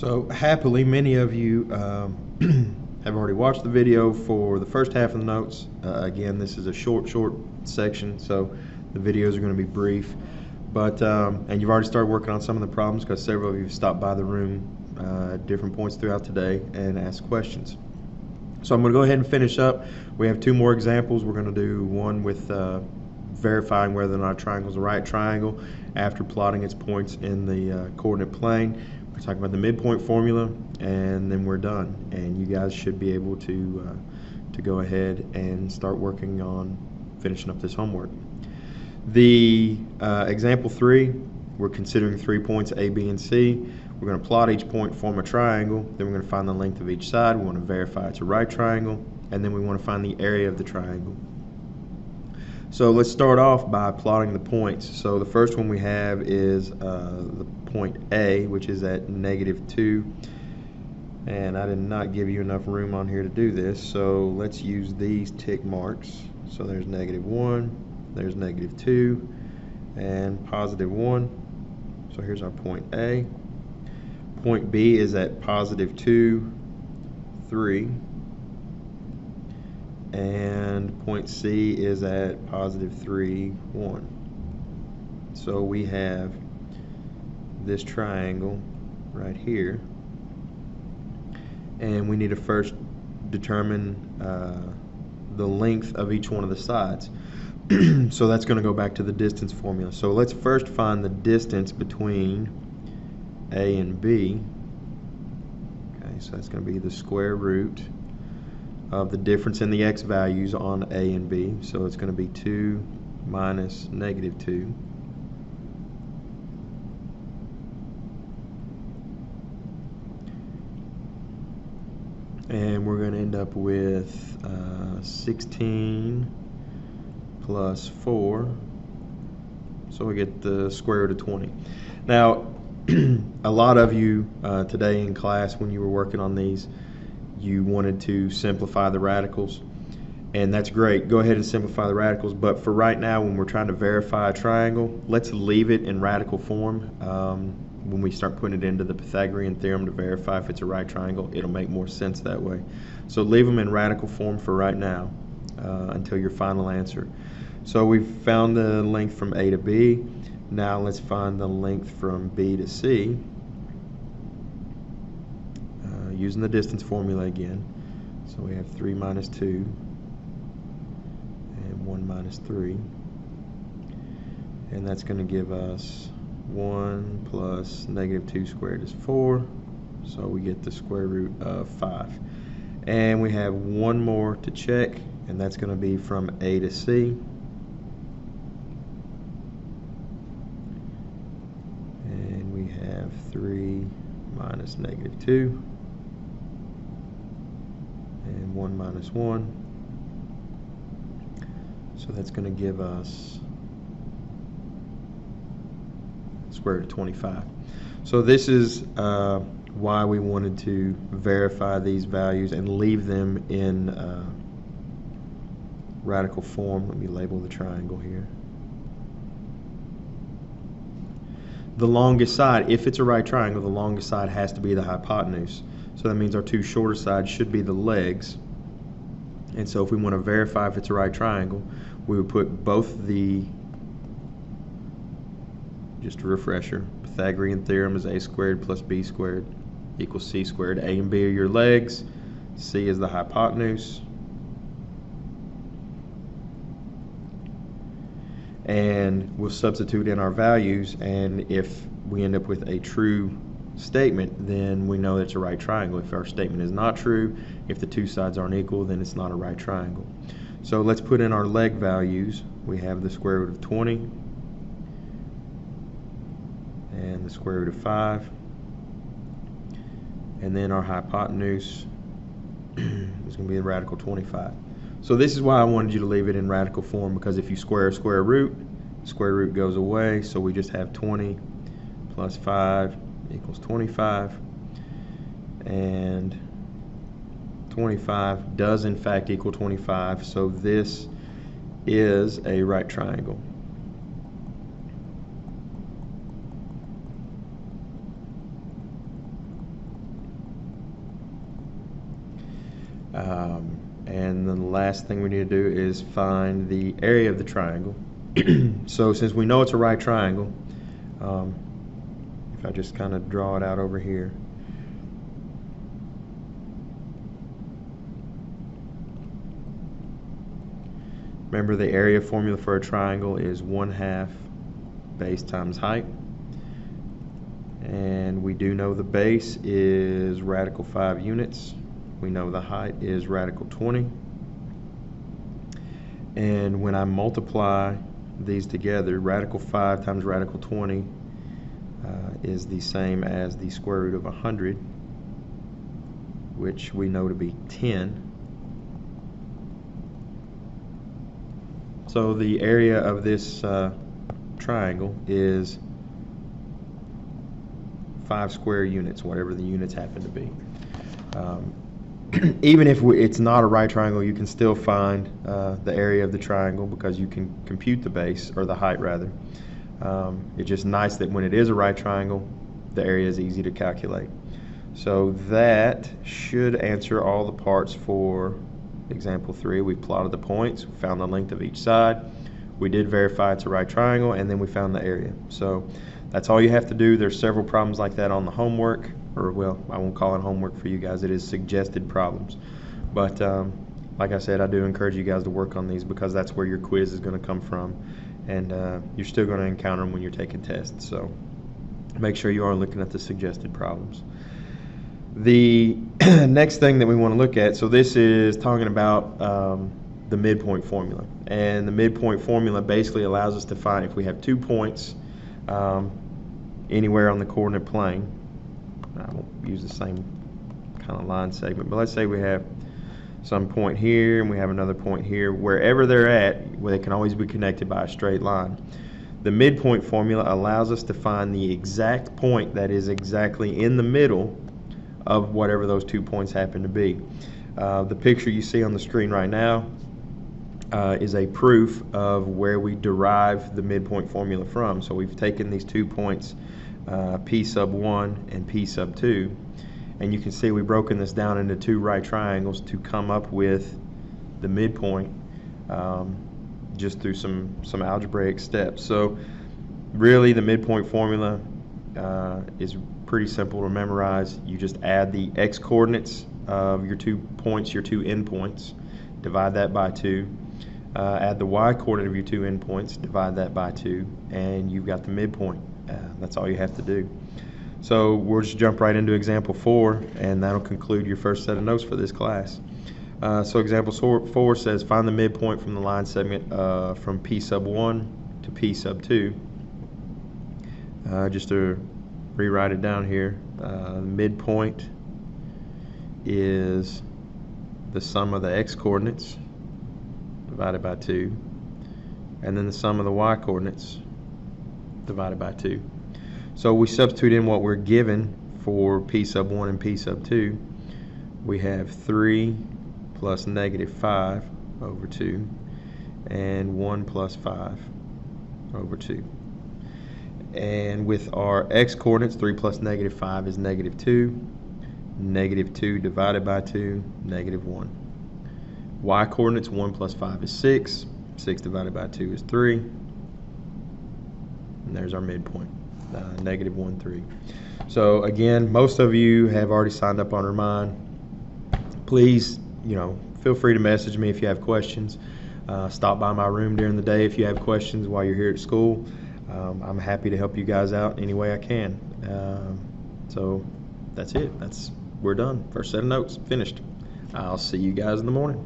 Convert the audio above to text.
So happily, many of you have already watched the video for the first half of the notes. Again, this is a short section, so the videos are going to be brief. But and you've already started working on some of the problems because several of you have stopped by the room at different points throughout today and asked questions. So I'm going to go ahead and finish up. We have two more examples. We're going to do one with verifying whether or not a triangle is a right triangle after plotting its points in the coordinate plane. We're talking about the midpoint formula, and then we're done. And you guys should be able to go ahead and start working on finishing up this homework. The example 3, we're considering 3 points A, B, and C. We're going to plot each point, form a triangle, then we're going to find the length of each side. We want to verify it's a right triangle, and then we want to find the area of the triangle. So let's start off by plotting the points. So the first one we have is the point A, which is at -2. And I did not give you enough room on here to do this, so let's use these tick marks. So there's -1, there's -2, and +1. So here's our point A. Point B is at +2, 3. And point C is at +3, 1. So we have this triangle right here, and we need to first determine the length of each one of the sides. So that's going to go back to the distance formula. So let's first find the distance between A and B. Okay, so that's going to be the square root of the difference in the x values on A and B. So it's going to be 2 minus -2. And we're going to end up with 16 plus 4. So we get the square root of 20. Now, a lot of you today in class, when you were working on these, you wanted to simplify the radicals, and that's great. Go ahead and simplify the radicals, but for right now, when we're trying to verify a triangle, let's leave it in radical form. When we start putting it into the Pythagorean theorem to verify if it's a right triangle, it'll make more sense that way. So leave them in radical form for right now until your final answer. So we've found the length from A to B. Now let's find the length from B to C. Using the distance formula again. So we have 3 minus 2 and 1 minus 3. And that's going to give us 1 plus -2 squared is 4. So we get the square root of 5. And we have one more to check, and that's going to be from A to C. And we have 3 minus -2. And 1 minus 1. So that's going to give us square root of 25. So this is why we wanted to verify these values and leave them in radical form. Let me label the triangle here. The longest side, if it's a right triangle, the longest side has to be the hypotenuse. So that means our two shorter sides should be the legs. And so if we want to verify if it's a right triangle, we would put both the, just a refresher, Pythagorean theorem is a squared plus b squared equals c squared. A and b are your legs, c is the hypotenuse. And we'll substitute in our values, and if we end up with a true statement, then we know it's a right triangle. If our statement is not true, if the two sides aren't equal, then it's not a right triangle. So let's put in our leg values. We have the square root of 20 and the square root of 5, and then our hypotenuse is going to be a radical 25. So this is why I wanted you to leave it in radical form, because if you square a square root, square root goes away, so we just have 20 plus 5 equals 25, and 25 does in fact equal 25, so this is a right triangle. And then the last thing we need to do is find the area of the triangle. So since we know it's a right triangle, if I just kind of draw it out over here, remember the area formula for a triangle is 1/2 base times height. And we do know the base is radical 5 units. We know the height is radical 20. And when I multiply these together, radical 5 times radical 20 is the same as the square root of 100, which we know to be 10. So the area of this triangle is 5 square units, whatever the units happen to be. Even if it's not a right triangle, you can still find the area of the triangle because you can compute the base, or the height rather. It's just nice that when it is a right triangle, the area is easy to calculate. So that should answer all the parts for example 3. We plotted the points, we found the length of each side, we did verify it's a right triangle, and then we found the area. So that's all you have to do. There's several problems like that on the homework, or well, I won't call it homework for you guys, it is suggested problems. But like I said, I do encourage you guys to work on these because that's where your quiz is going to come from, and you're still going to encounter them when you're taking tests. So make sure you are looking at the suggested problems. The next thing that we want to look at, so this is talking about the midpoint formula. And the midpoint formula basically allows us to find, if we have 2 points anywhere on the coordinate plane, I won't use the same kind of line segment, but let's say we have some point here and we have another point here. Wherever they're at, they can always be connected by a straight line. The midpoint formula allows us to find the exact point that is exactly in the middle of whatever those 2 points happen to be. The picture you see on the screen right now is a proof of where we derive the midpoint formula from. So we've taken these 2 points, P sub 1 and P sub 2, and you can see we've broken this down into 2 right triangles to come up with the midpoint just through some algebraic steps. So really the midpoint formula is pretty simple to memorize. You just add the x coordinates of your 2 points, your 2 endpoints, divide that by 2, add the y coordinate of your 2 endpoints, divide that by 2, and you've got the midpoint. That's all you have to do. So we'll just jump right into example 4, and that'll conclude your first set of notes for this class. So example 4 says find the midpoint from the line segment from P sub 1 to P sub 2. Just to rewrite it down here, midpoint is the sum of the x coordinates divided by 2, and then the sum of the y coordinates divided by 2. So we substitute in what we're given for P sub 1 and P sub 2. We have 3 plus negative 5 over 2 and 1 plus 5 over 2. And with our x coordinates, 3 plus negative 5 is negative 2. Negative 2 divided by 2, negative 1. Y coordinates, 1 plus 5 is 6. 6 divided by 2 is 3. And there's our midpoint, negative 1, 3. So again, most of you have already signed up on Remind. Please, feel free to message me if you have questions. Stop by my room during the day if you have questions while you're here at school. I'm happy to help you guys out any way I can. So that's it. We're done. First set of notes finished. I'll see you guys in the morning.